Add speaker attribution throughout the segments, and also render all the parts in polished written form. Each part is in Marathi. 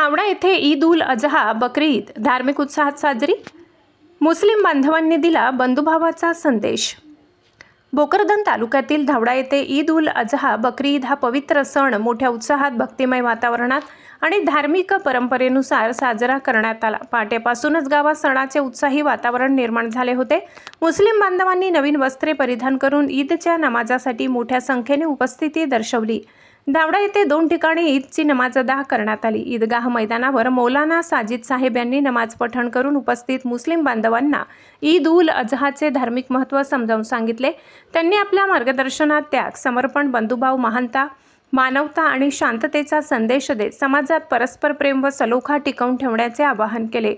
Speaker 1: धावडा येथे ईद उल अजहा बकरी ईद धार्मिक उत्साहात साजरी। मुस्लिम बांधवांनी दिला बंधुभावाचा संदेश। भोकरदन तालुक्यातील धावडा येथे ईद उल अजहा बकरी ईद हा पवित्र सण मोठ्या उत्साहात, भक्तिमय वातावरणात आणि धार्मिक परंपरेनुसार साजरा करण्यात आला। पहाटेपासूनच गावात सणाचे उत्साही वातावरण निर्माण झाले होते। मुस्लिम बांधवांनी नवीन वस्त्रे परिधान करून ईदच्या नमाजासाठी मोठ्या संख्येने उपस्थिती दर्शवली। धावडा येथे 2 ठिकाणी ईदची नमाज अदा करण्यात आली। ईदगाह मैदानावर मौलाना साजिद साहेब यांनी नमाज पठण करून उपस्थित मुस्लिम बांधवांना ईद उल अजहाचे धार्मिक महत्त्व समजावून सांगितले। त्यांनी आपल्या मार्गदर्शनात त्याग, समर्पण, बंधुभाव, महानता, मानवता आणि शांततेचा संदेश देत समाजात परस्पर प्रेम व सलोखा टिकवून ठेवण्याचे आवाहन केले।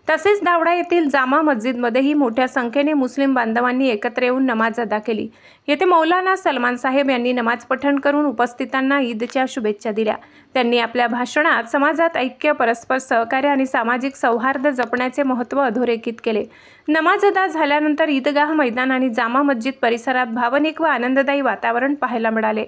Speaker 1: तसेच धावडा येथील जामा मस्जिदमध्येही मोठ्या संख्येने मुस्लिम बांधवांनी एकत्र येऊन नमाज अदा केली। येथे मौलाना सलमान साहेब यांनी नमाज पठण करून उपस्थितांना ईदच्या शुभेच्छा दिल्या। त्यांनी आपल्या भाषणात समाजात ऐक्य, परस्पर सहकार्य आणि सामाजिक सौहार्द जपण्याचे महत्त्व अधोरेखित केले। नमाज अदा झाल्यानंतर ईदगाह मैदान आणि जामा मस्जिद परिसरात भावनिक व आनंददायी वातावरण पाहायला मिळाले।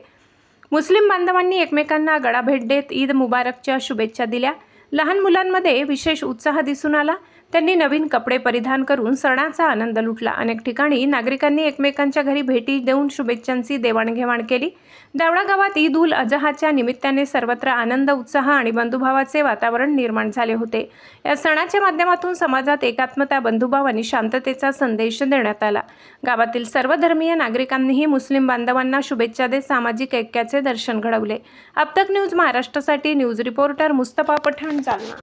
Speaker 1: मुस्लिम बांधवांनी एकमेकांना गळाभेट देत ईद मुबारकच्या शुभेच्छा दिल्या। लहान मुलांमध्ये विशेष उत्साह दिसून आला। त्यांनी नवीन कपडे परिधान करून सणाचा आनंद लुटला। अनेक ठिकाणी नागरिकांनी एकमेकांच्या घरी भेटी देऊन शुभेच्छांची देवाणघेवाण केली। धावडा गावात ईद उल अजहाच्या निमित्ताने सर्वत्र आनंद, उत्साह आणि बंधुभावाचे वातावरण निर्माण झाले होते। या सणाच्या माध्यमातून समाजात एकात्मता, बंधुभाव आणि शांततेचा संदेश देण्यात आला। गावातील सर्व धर्मीय नागरिकांनीही मुस्लिम बांधवांना शुभेच्छा देत सामाजिक ऐक्याचे दर्शन घडवले। अब तक न्यूज महाराष्ट्रासाठी न्यूज रिपोर्टर मुस्तफा पठाण, जालना।